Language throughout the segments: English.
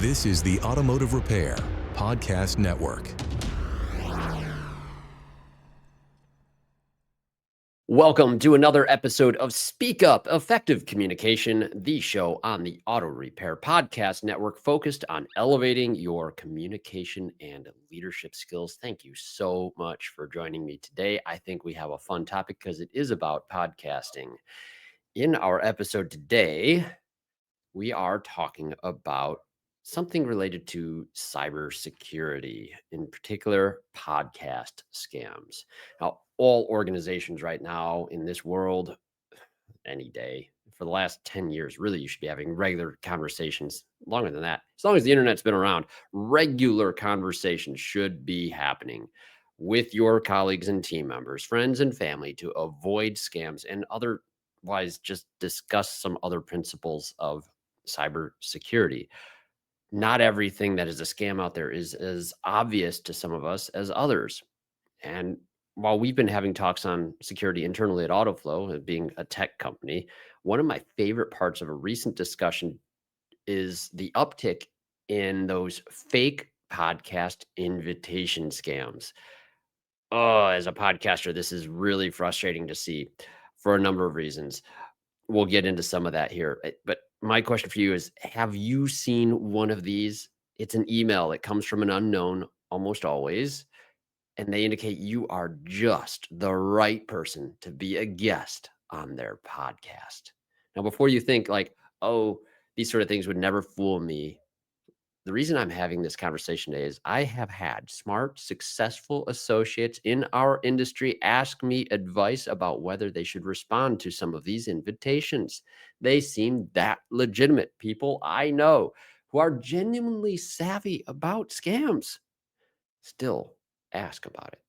This is the Automotive Repair Podcast Network. Welcome to another episode of Speak Up, Effective Communication, the show on the Auto Repair Podcast Network focused on elevating your communication and leadership skills. Thank you so much for joining me today. I think we have a fun topic because it is about podcasting. In our episode today, we are talking about something related to cybersecurity, in particular, podcast scams. Now, all organizations right now in this world, any day, for the last 10 years, really, you should be having regular conversations. Longer than that, as long as the internet's been around, regular conversations should be happening with your colleagues and team members, friends and family to avoid scams and otherwise just discuss some other principles of cybersecurity. Not everything that is a scam out there is as obvious to some of us as others. And while we've been having talks on security internally at AutoFlow, being a tech company, one of my favorite parts of a recent discussion is the uptick in those fake podcast invitation scams. Oh, as a podcaster, this is really frustrating to see for a number of reasons. We'll get into some of that here. But my question for you is, have you seen one of these? It's an email that comes from an unknown almost always, and they indicate you are just the right person to be a guest on their podcast. Now, before you think like, oh, these sort of things would never fool me, the reason I'm having this conversation today is I have had smart, successful associates in our industry ask me advice about whether they should respond to some of these invitations. They seem that legitimate. People I know who are genuinely savvy about scams still ask about it.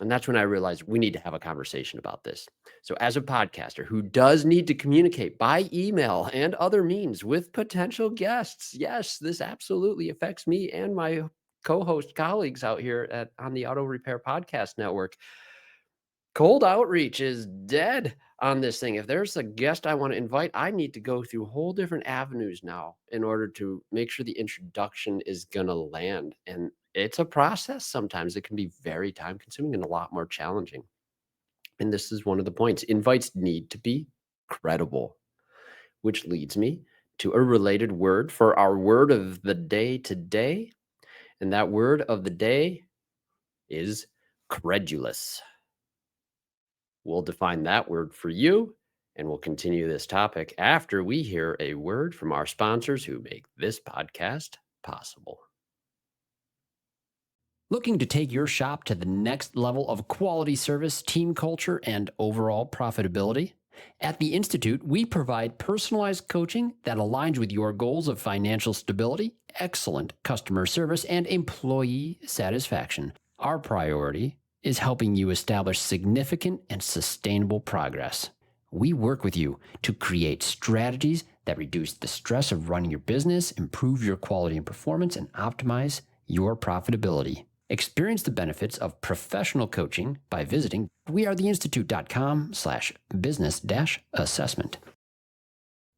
And that's when I realized we need to have a conversation about this. So, as a podcaster who does need to communicate by email and other means with potential guests, yes, this absolutely affects me and my co-host colleagues out here on the Auto Repair Podcast Network. Cold outreach is dead on this thing. If there's a guest I want to invite, I need to go through whole different avenues now in order to make sure the introduction is going to land. And it's a process sometimes. It can be very time consuming and a lot more challenging. And this is one of the points. Invites need to be credible, which leads me to a related word for our word of the day today. And that word of the day is credulous. We'll define that word for you, and we'll continue this topic after we hear a word from our sponsors who make this podcast possible. Looking to take your shop to the next level of quality service, team culture, and overall profitability? At the Institute, we provide personalized coaching that aligns with your goals of financial stability, excellent customer service, and employee satisfaction. Our priority is helping you establish significant and sustainable progress. We work with you to create strategies that reduce the stress of running your business, improve your quality and performance, and optimize your profitability. Experience the benefits of professional coaching by visiting wearetheinstitute.com/business-assessment.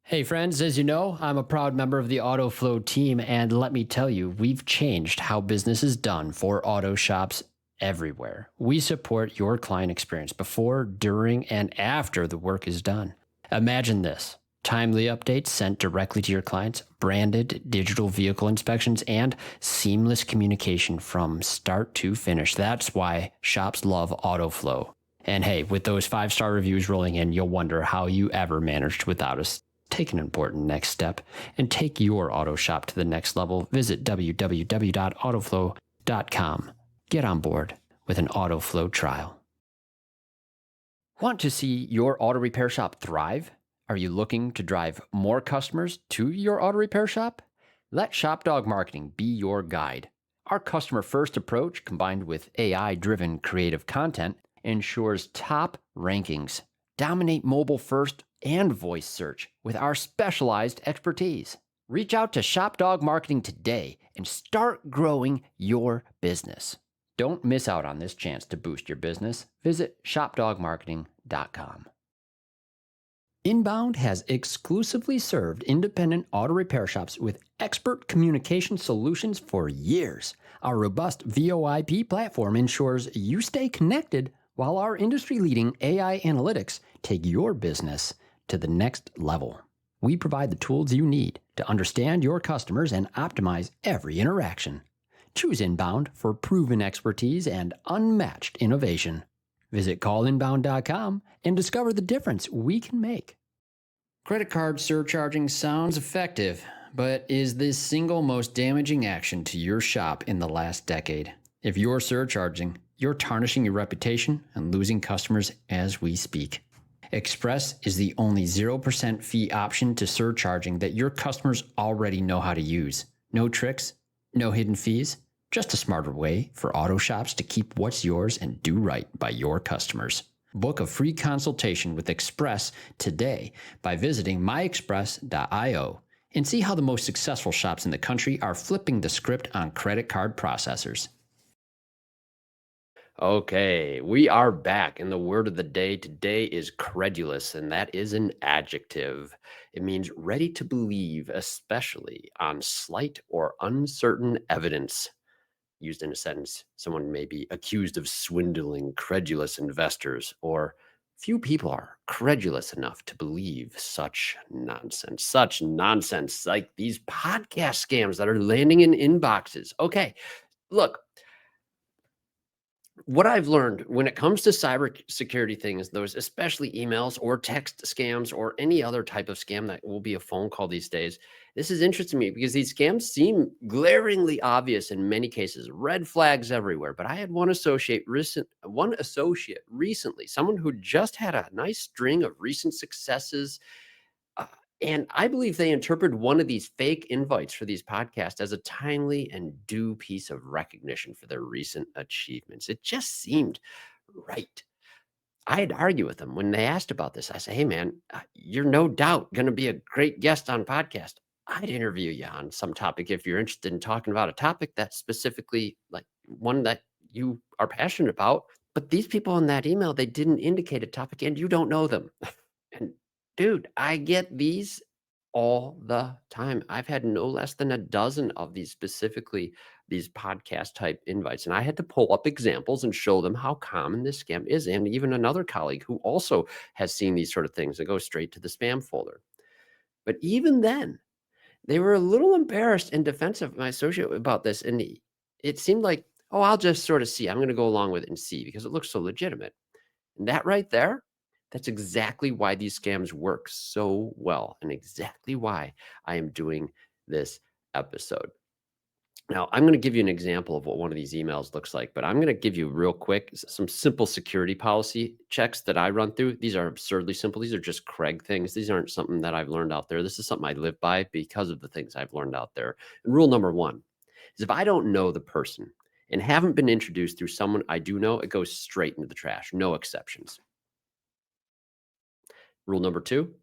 Hey friends, as you know, I'm a proud member of the AutoFlow team, and let me tell you, we've changed how business is done for auto shops everywhere. We support your client experience before, during, and after the work is done. Imagine this. Timely updates sent directly to your clients, branded digital vehicle inspections, and seamless communication from start to finish. That's why shops love AutoFlow. And hey, with those 5-star reviews rolling in, you'll wonder how you ever managed without us. Take an important next step and take your auto shop to the next level. Visit www.autoflow.com. Get on board with an AutoFlow trial. Want to see your auto repair shop thrive? Are you looking to drive more customers to your auto repair shop? Let ShopDog Marketing be your guide. Our customer-first approach, combined with AI-driven creative content, ensures top rankings. Dominate mobile first and voice search with our specialized expertise. Reach out to ShopDog Marketing today and start growing your business. Don't miss out on this chance to boost your business. Visit shopdogmarketing.com. Inbound has exclusively served independent auto repair shops with expert communication solutions for years. Our robust VoIP platform ensures you stay connected while our industry-leading AI analytics take your business to the next level. We provide the tools you need to understand your customers and optimize every interaction. Choose Inbound for proven expertise and unmatched innovation. Visit callinbound.com and discover the difference we can make. Credit card surcharging sounds effective, but is the single most damaging action to your shop in the last decade. If you're surcharging, you're tarnishing your reputation and losing customers as we speak. Express is the only 0% fee option to surcharging that your customers already know how to use. No tricks, no hidden fees, just a smarter way for auto shops to keep what's yours and do right by your customers. Book a free consultation with Express today by visiting myexpress.io and see how the most successful shops in the country are flipping the script on credit card processors. Okay, we are back, and the word of the day today is credulous, and that is an adjective. It means ready to believe, especially on slight or uncertain evidence. Used in a sentence, someone may be accused of swindling credulous investors, or few people are credulous enough to believe such nonsense. Such nonsense, like these podcast scams that are landing in inboxes. Okay, look, what I've learned when it comes to cyber security things, those especially emails or text scams or any other type of scam that will be a phone call these days, this is interesting to me because these scams seem glaringly obvious in many cases, red flags everywhere. But I had one associate recently, someone who just had a nice string of recent successes, uh, and I believe they interpreted one of these fake invites for these podcasts as a timely and due piece of recognition for their recent achievements. It just seemed right. I had to argue with them when they asked about this. I say, hey, man, you're no doubt going to be a great guest on podcast. I'd interview you on some topic if you're interested in talking about a topic that's specifically like one that you are passionate about. But these people in that email, they didn't indicate a topic and you don't know them. And dude, I get these all the time. I've had no less than a dozen of these, specifically these podcast type invites. And I had to pull up examples and show them how common this scam is. And even another colleague who also has seen these sort of things that go straight to the spam folder. But even then, they were a little embarrassed and defensive, my associate, about this. And it seemed like, oh, I'll just sort of see. I'm going to go along with it and see because it looks so legitimate. And that right there, that's exactly why these scams work so well and exactly why I am doing this episode. Now, I'm going to give you an example of what one of these emails looks like, but I'm going to give you real quick some simple security policy checks that I run through. These are absurdly simple. These are just Craig things. These aren't something that I've learned out there. This is something I live by because of the things I've learned out there. And rule number one is if I don't know the person and haven't been introduced through someone I do know, it goes straight into the trash. No exceptions. Rule number two,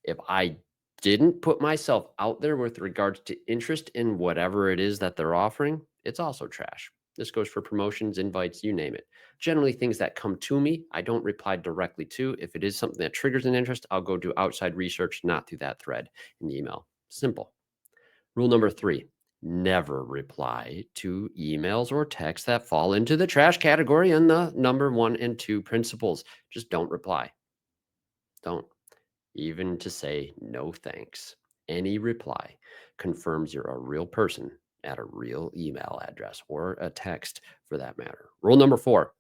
if I didn't put myself out there with regards to interest in whatever it is that they're offering, it's also trash. This goes for promotions, invites, you name it. Generally, things that come to me, I don't reply directly to. If it is something that triggers an interest, I'll go do outside research, not through that thread in the email. Simple. Rule number three, never reply to emails or texts that fall into the trash category in the number 1 and 2 principles. Just don't reply. Don't. Even to say no thanks. Any reply confirms you're a real person at a real email address or a text for that matter. Rule number 4,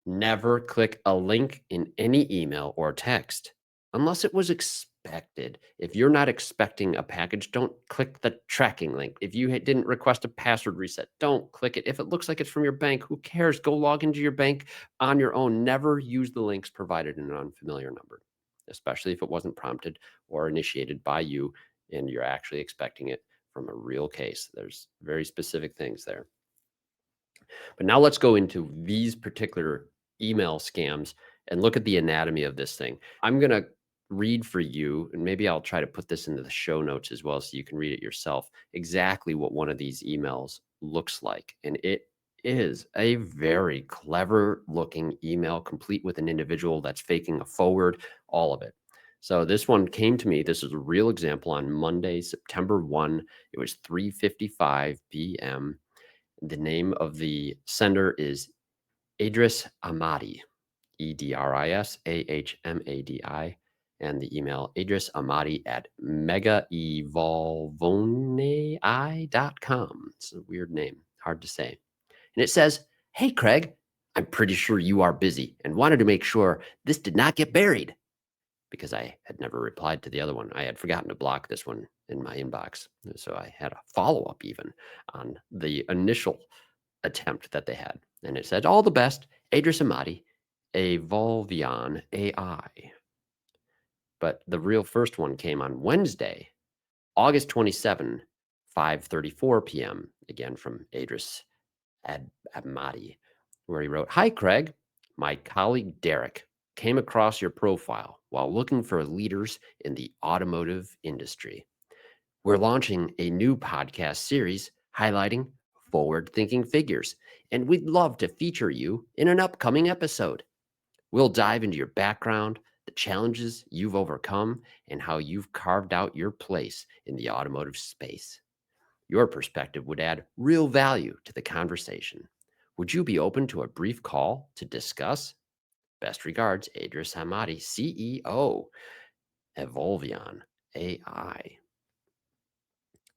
never click a link in any email or text unless it was expected. If you're not expecting a package, don't click the tracking link. If you didn't request a password reset, don't click it. If it looks like it's from your bank, who cares? Go log into your bank on your own. Never use the links provided in an unfamiliar number, especially if it wasn't prompted or initiated by you and you're actually expecting it from a real case. There's very specific things there. But now let's go into these particular email scams and look at the anatomy of this thing. I'm going to read for you, and maybe I'll try to put this into the show notes as well so you can read it yourself, exactly what one of these emails looks like. And it is a very clever looking email, complete with an individual that's faking a forward, all of it. So this one came to me. This is a real example on Monday, September 1. It was 3:55 p.m. The name of the sender is Idris Ahmadi, EDRISAHMADI, and the email Idris Ahmadi at megaevolvonei.com. It's a weird name, hard to say. And it says, "Hey, Craig, I'm pretty sure you are busy and wanted to make sure this did not get buried," because I had never replied to the other one. I had forgotten to block this one in my inbox. So I had a follow up even on the initial attempt that they had. And it said, "All the best, Idris Ahmadi, Evolvion AI." But the real first one came on Wednesday, August 27, 5:34 p.m., again from Idris Ahmadi, where he wrote, "Hi, Craig. My colleague Derek came across your profile while looking for leaders in the automotive industry. We're launching a new podcast series highlighting forward thinking figures, and we'd love to feature you in an upcoming episode. We'll dive into your background, the challenges you've overcome, and how you've carved out your place in the automotive space. Your perspective would add real value to the conversation. Would you be open to a brief call to discuss? Best regards, Idris Hamadi, CEO, Evolvion AI."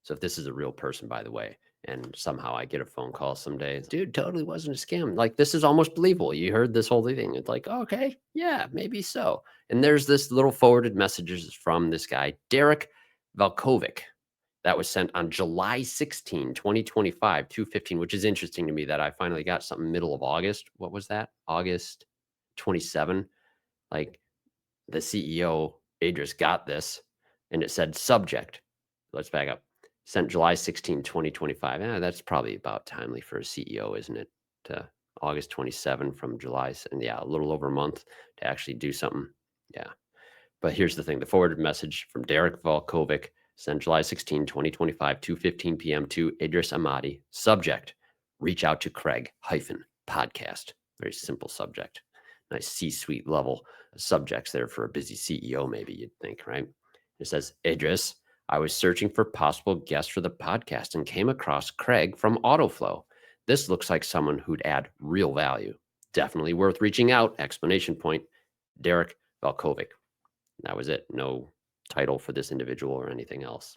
So if this is a real person, by the way, and somehow I get a phone call someday, dude, totally wasn't a scam. Like, this is almost believable. You heard this whole thing. It's like, okay, yeah, maybe so. And there's this little forwarded messages from this guy, Derek Valkovic. That was sent on July 16, 2025, 2:15, which is interesting to me that I finally got something middle of August. What was that? August 27. Like, the CEO, Adris, got this and it said subject. Let's back up. Sent July 16, 2025. That's probably about timely for a CEO, isn't it? To August 27 from July. And yeah, a little over a month to actually do something. Yeah. But here's the thing, the forwarded message from Derek Volkovic, sent July 16, 2025, 2:15 p.m. to Idris Ahmadi. Subject, reach out to Craig hyphen podcast. Very simple subject. Nice C-suite level subjects there for a busy CEO, maybe you'd think, right? It says, "Idris, I was searching for possible guests for the podcast and came across Craig from AutoFlow. This looks like someone who'd add real value. Definitely worth reaching out!" Exclamation point. Derek Valkovic. That was it. No title for this individual or anything else.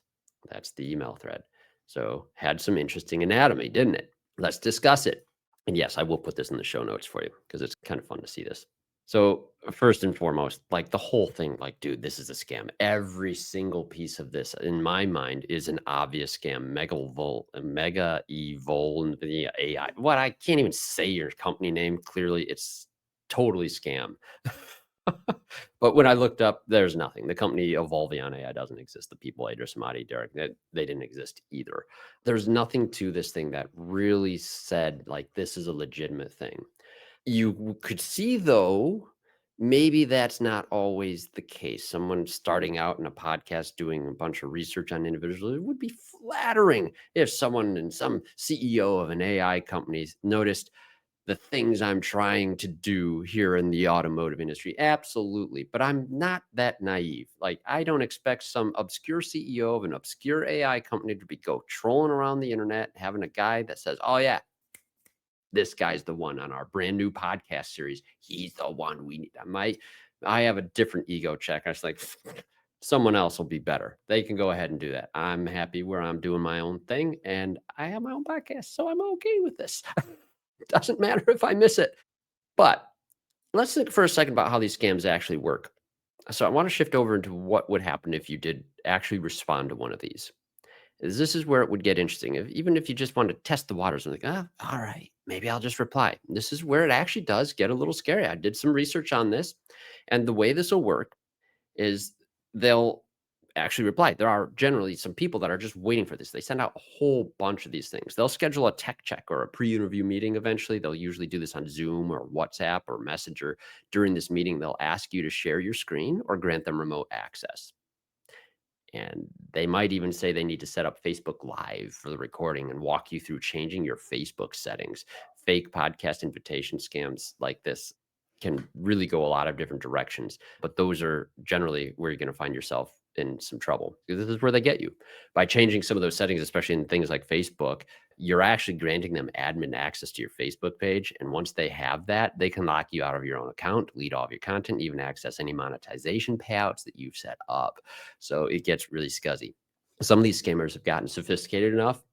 That's the email thread. So had some interesting anatomy, didn't it? Let's discuss it. And yes, I will put this in the show notes for you because it's kind of fun to see this. So first and foremost, like the whole thing, like, dude, this is a scam. Every single piece of this, in my mind, is an obvious scam. Mega Evol AI. What, I can't even say your company name clearly. It's totally scam. But when I looked up, there's nothing. The company Evolvion AI doesn't exist. The people, Idris Ahmadi, Derek, they didn't exist either. There's nothing to this thing that really said, like, this is a legitimate thing. You could see, though, maybe that's not always the case. Someone starting out in a podcast doing a bunch of research on individuals, it would be flattering if someone and some CEO of an AI company noticed the things I'm trying to do here in the automotive industry. Absolutely. But I'm not that naive. Like, I don't expect some obscure CEO of an obscure AI company to be go trolling around the internet, having a guy that says, "Oh, yeah, this guy's the one on our brand new podcast series. He's the one we need." I have a different ego check. I was like, someone else will be better. They can go ahead and do that. I'm happy where I'm doing my own thing and I have my own podcast. So I'm okay with this. Doesn't matter if I miss it. But let's think for a second about how these scams actually work. So I want to shift over into what would happen if you did actually respond to one of these. This is where it would get interesting. Even if you just want to test the waters and like, all right, maybe I'll just reply. This is where it actually does get a little scary. I did some research on this, and the way this will work is they'll actually reply. There are generally some people that are just waiting for this. They send out a whole bunch of these things. They'll schedule a tech check or a pre-interview meeting eventually. They'll usually do this on Zoom or WhatsApp or Messenger. During this meeting, they'll ask you to share your screen or grant them remote access. And they might even say they need to set up Facebook Live for the recording and walk you through changing your Facebook settings. fake podcast invitation scams like this can really go a lot of different directions, but those are generally where you're going to find yourself in some trouble. This is where they get you by changing some of those settings, especially in things like Facebook. You're actually granting them admin access to your Facebook page. And once they have that, they can lock you out of your own account, delete all of your content, even access any monetization payouts that you've set up. So it gets really scuzzy. Some of these scammers have gotten sophisticated enough.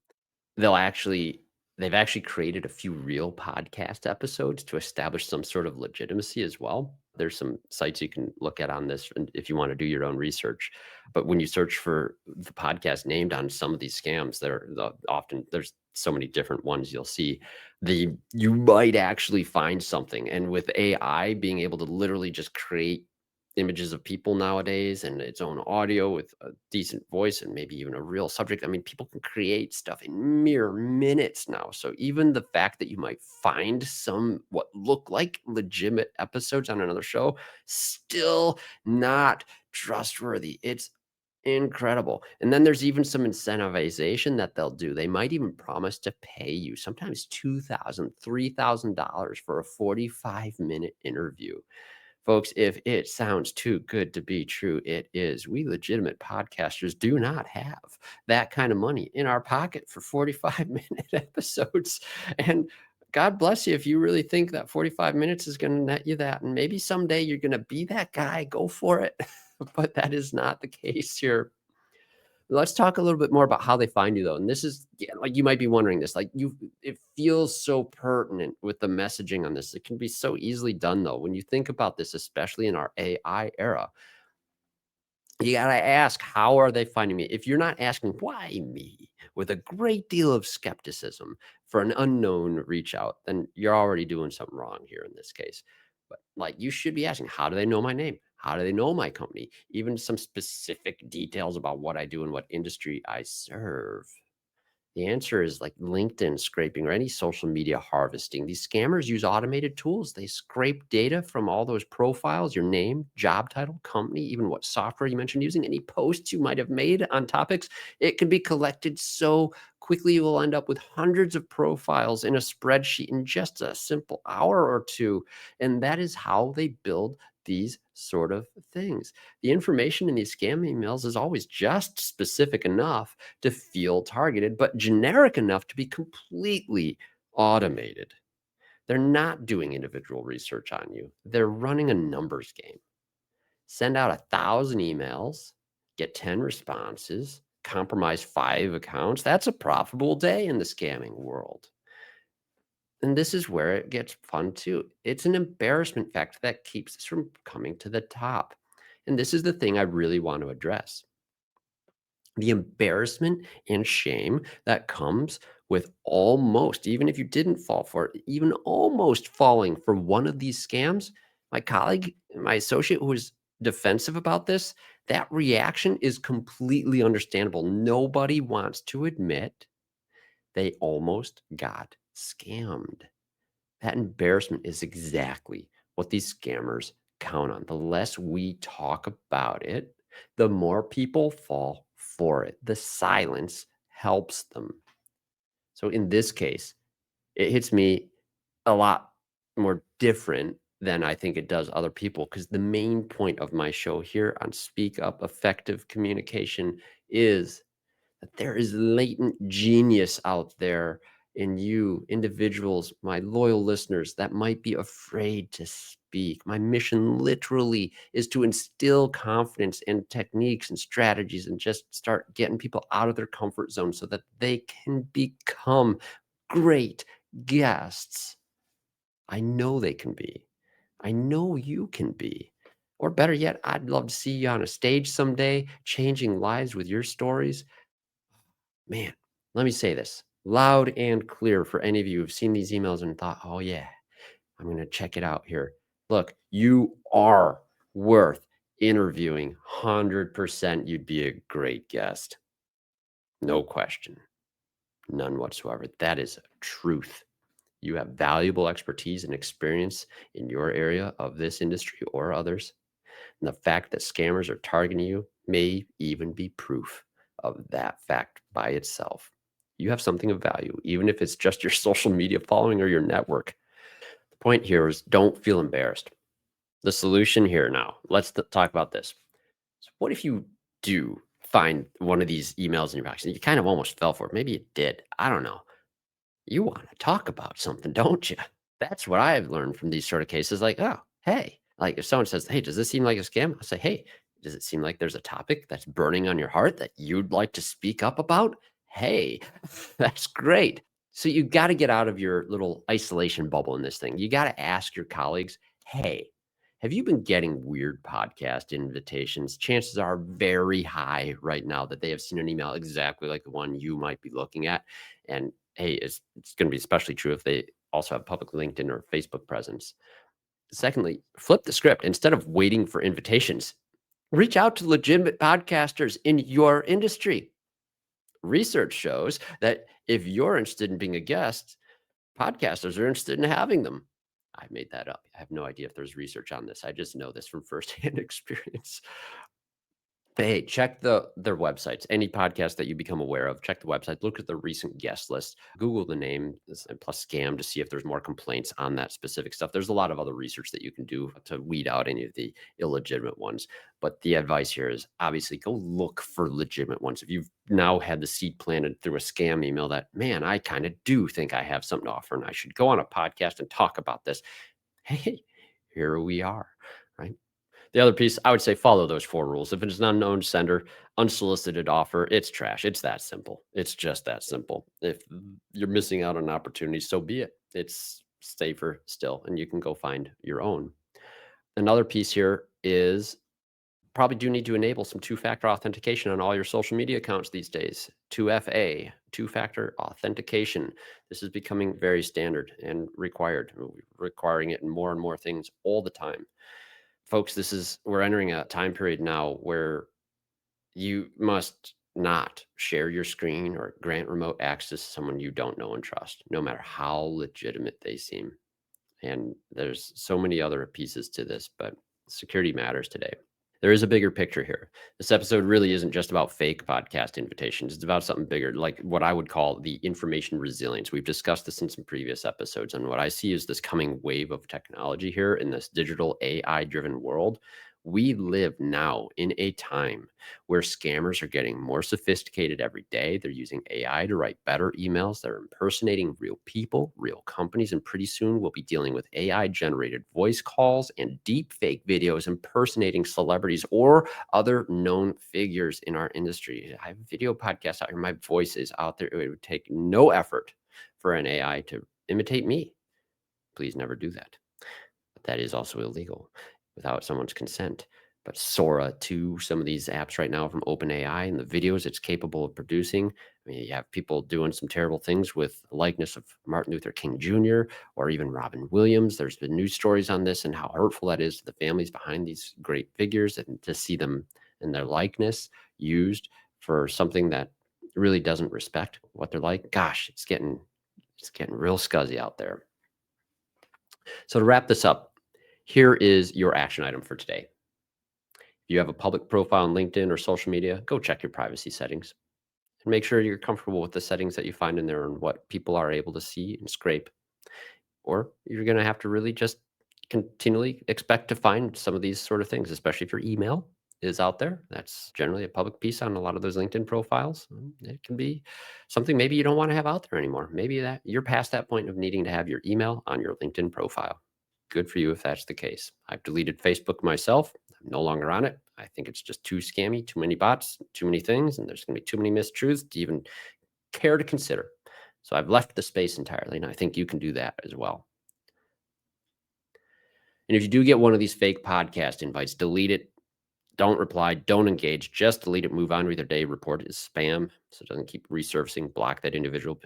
They'll actually they've actually created a few real podcast episodes to establish some sort of legitimacy as well. There's some sites you can look at on this if you want to do your own research. But when you search for the podcast named on some of these scams, often there's so many different ones you'll see. You might actually find something. And with AI being able to literally just create images of people nowadays and its own audio with a decent voice and maybe even a real subject. I mean, people can create stuff in mere minutes now. So even the fact that you might find some what look like legitimate episodes on another show, still not trustworthy. It's incredible. And then there's even some incentivization that they'll do. They might even promise to pay you sometimes $2,000, $3,000 for a 45-minute interview. Folks, if it sounds too good to be true, it is. We legitimate podcasters do not have that kind of money in our pocket for 45-minute episodes. And God bless you if you really think that 45 minutes is going to net you that. And maybe someday you're going to be that guy. Go for it. But that is not the case here. Let's talk a little bit more about how they find you, though. And this is like you might be wondering this, like it feels so pertinent with the messaging on this. It can be so easily done, though. When you think about this, especially in our AI era, you got to ask, how are they finding me? If you're not asking, why me, with a great deal of skepticism for an unknown reach out, then you're already doing something wrong here in this case. But like you should be asking, how do they know my name? How do they know my company? Even some specific details about what I do and what industry I serve. The answer is like LinkedIn scraping or any social media harvesting. These scammers use automated tools. They scrape data from all those profiles, your name, job title, company, even what software you mentioned using, any posts you might have made on topics. It can be collected so quickly you will end up with hundreds of profiles in a spreadsheet in just a simple hour or two. And that is how they build these sort of things. The information in these scam emails is always just specific enough to feel targeted, but generic enough to be completely automated. They're not doing individual research on you. They're running a numbers game. Send out 1,000 emails, get 10 responses, compromise 5 accounts. That's a profitable day in the scamming world. And this is where it gets fun too. It's an embarrassment factor that keeps us from coming to the top. And this is the thing I really want to address. The embarrassment and shame that comes with almost, even if you didn't fall for it, even almost falling for one of these scams. My colleague, my associate who was defensive about this, that reaction is completely understandable. Nobody wants to admit they almost got scammed. That embarrassment is exactly what these scammers count on. The less we talk about it, the more people fall for it. The silence helps them. So in this case, it hits me a lot more different than I think it does other people because the main point of my show here on Speak Up Effective Communication is that there is latent genius out there in you individuals, my loyal listeners that might be afraid to speak. My mission literally is to instill confidence in techniques and strategies and just start getting people out of their comfort zone so that they can become great guests. I know they can be. I know you can be. Or better yet, I'd love to see you on a stage someday, changing lives with your stories. Man, let me say this loud and clear for any of you who've seen these emails and thought, oh, yeah, I'm going to check it out here. Look, you are worth interviewing. 100% you'd be a great guest. No question. None whatsoever. That is truth. You have valuable expertise and experience in your area of this industry or others. And the fact that scammers are targeting you may even be proof of that fact by itself. you have something of value, even if it's just your social media following or your network. The point here is don't feel embarrassed. The solution here now, let's talk about this. So what if you do find one of these emails in your box and you kind of almost fell for it? Maybe you did. I don't know. You want to talk about something, don't you? That's what I've learned from these sort of cases. Like, oh, hey, like if someone says, hey, does this seem like a scam? I'll say, hey, does it seem like there's a topic that's burning on your heart that you'd like to speak up about? Hey, that's great. So you got to get out of your little isolation bubble in this thing. You got to ask your colleagues, hey, have you been getting weird podcast invitations? Chances are very high right now that they have seen an email exactly like the one you might be looking at. And hey, it's going to be especially true if they also have public LinkedIn or Facebook presence. Secondly, flip the script. Instead of waiting for invitations, reach out to legitimate podcasters in your industry. Research shows that if you're interested in being a guest, podcasters are interested in having them. I made that up. I have no idea if there's research on this. I just know this from firsthand experience. Hey, check their websites. Any podcast that you become aware of, check the website. Look at the recent guest list. Google the name and plus scam to see if there's more complaints on that specific stuff. There's a lot of other research that you can do to weed out any of the illegitimate ones. But the advice here is obviously go look for legitimate ones. If you've now had the seed planted through a scam email that, man, I kind of do think I have something to offer and I should go on a podcast and talk about this. Hey, here we are, right? The other piece, I would say follow those 4 rules. If it's an unknown sender, unsolicited offer, it's trash. It's that simple. It's just that simple. If you're missing out on an opportunity, so be it. It's safer still, and you can go find your own. Another piece here is probably do need to enable some two-factor authentication on all your social media accounts these days. 2FA, two-factor authentication. This is becoming very standard and required, requiring it in more and more things all the time. Folks, we're entering a time period now where you must not share your screen or grant remote access to someone you don't know and trust, no matter how legitimate they seem. And there's so many other pieces to this, but security matters today. There is a bigger picture here. This episode really isn't just about fake podcast invitations. It's about something bigger, like what I would call the information resilience. We've discussed this in some previous episodes. And what I see is this coming wave of technology here in this digital AI-driven world. We live now in a time where scammers are getting more sophisticated every day. They're using AI to write better emails. They're impersonating real people, real companies, and pretty soon we'll be dealing with AI-generated voice calls and deep fake videos impersonating celebrities or other known figures in our industry. I have video podcasts out here. My voice is out there. It would take no effort for an AI to imitate me. Please never do that. But that is also illegal without someone's consent. But Sora 2, some of these apps right now from OpenAI and the videos it's capable of producing. I mean, you have people doing some terrible things with the likeness of Martin Luther King Jr. or even Robin Williams. There's been news stories on this and how hurtful that is to the families behind these great figures, and to see them and their likeness used for something that really doesn't respect what they're like. Gosh, it's getting real scuzzy out there. So to wrap this up, here is your action item for today. If you have a public profile on LinkedIn or social media, go check your privacy settings and make sure you're comfortable with the settings that you find in there and what people are able to see and scrape. Or you're going to have to really just continually expect to find some of these sort of things, especially if your email is out there. That's generally a public piece on a lot of those LinkedIn profiles. It can be something maybe you don't want to have out there anymore. Maybe that you're past that point of needing to have your email on your LinkedIn profile. Good for you if that's the case. I've deleted Facebook myself. I'm no longer on it. I think it's just too scammy, too many bots, too many things, and there's going to be too many mistruths to even care to consider. So I've left the space entirely, and I think you can do that as well. And if you do get one of these fake podcast invites, delete it. Don't reply. Don't engage. Just delete it. Move on with your day. Report it as spam so it doesn't keep resurfacing. Block that individual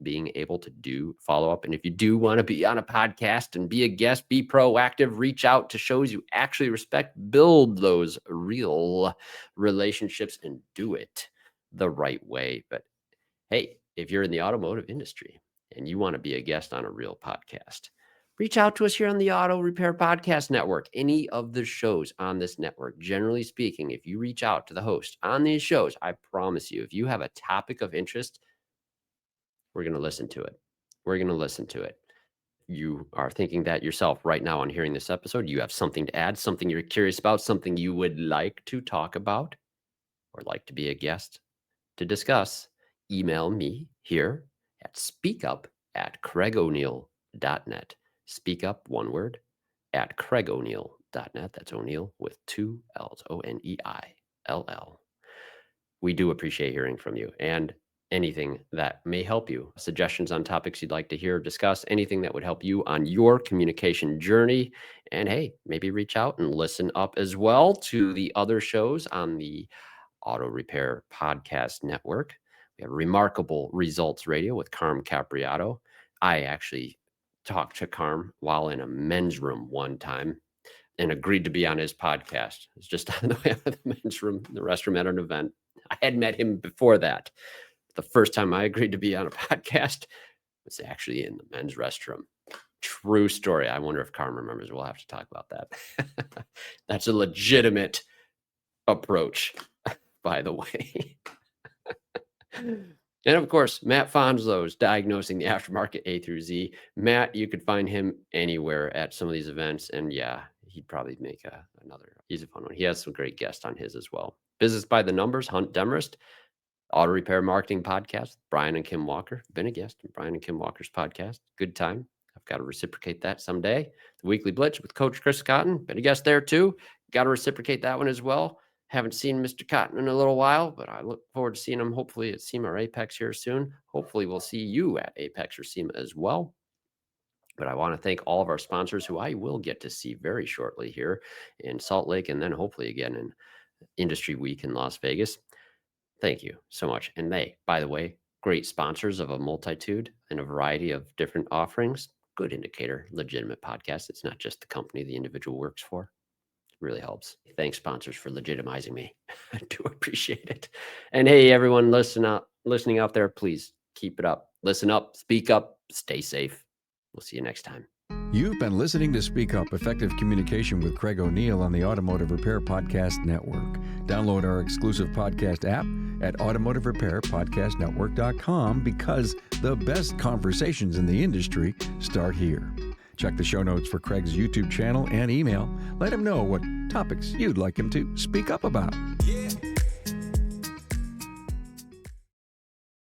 being able to do follow up. And if you do want to be on a podcast and be a guest, be proactive. Reach out to shows you actually respect. Build those real relationships and do it the right way. But hey, if you're in the automotive industry and you want to be a guest on a real podcast, reach out to us here on the Auto Repair Podcast Network. Any of the shows on this network, generally speaking, if you reach out to the host on these shows, I promise you, if you have a topic of interest, We're going to listen to it. We're going to listen to it. You are thinking that yourself right now on hearing this episode. You have something to add, something you're curious about, something you would like to talk about or like to be a guest to discuss. Email me here at speakup@craigoneil.net. Speak up, one word, at craigoneil.net. That's O'Neill with 2 L's, Oneill. We do appreciate hearing from you and anything that may help you. Suggestions on topics you'd like to hear or discuss, anything that would help you on your communication journey. And hey, maybe reach out and listen up as well to the other shows on the Auto Repair Podcast Network. We have Remarkable Results Radio with Carm Capriato. I actually talked to Carm while in a men's room one time and agreed to be on his podcast. It's just on the way out of the men's room, the restroom at an event. I had met him before that. The first time I agreed to be on a podcast was actually in the men's restroom. True story. I wonder if Carm remembers. We'll have to talk about that. That's a legitimate approach, by the way. And of course, Matt Fonslow's Diagnosing the Aftermarket A through Z. Matt, you could find him anywhere at some of these events. And yeah, he'd probably make another. He's a fun one. He has some great guests on his as well. Business by the Numbers, Hunt Demarest. Auto Repair Marketing Podcast, Brian and Kim Walker. Been a guest on Brian and Kim Walker's podcast. Good time. I've got to reciprocate that someday. The Weekly Blitz with Coach Chris Cotton. Been a guest there too. Got to reciprocate that one as well. Haven't seen Mr. Cotton in a little while, but I look forward to seeing him hopefully at SEMA or Apex here soon. Hopefully we'll see you at Apex or SEMA as well. But I want to thank all of our sponsors who I will get to see very shortly here in Salt Lake and then hopefully again in Industry Week in Las Vegas. Thank you so much. And they, by the way, great sponsors of a multitude and a variety of different offerings. Good indicator, legitimate podcast. It's not just the company the individual works for. It really helps. Thanks, sponsors, for legitimizing me. I do appreciate it. And hey, everyone listening out there, please keep it up. Listen up, speak up, stay safe. We'll see you next time. You've been listening to Speak Up, Effective Communication with Craig O'Neill on the Automotive Repair Podcast Network. Download our exclusive podcast app at automotiverepairpodcastnetwork.com because the best conversations in the industry start here. Check the show notes for Craig's YouTube channel and email. Let him know what topics you'd like him to speak up about. Yeah.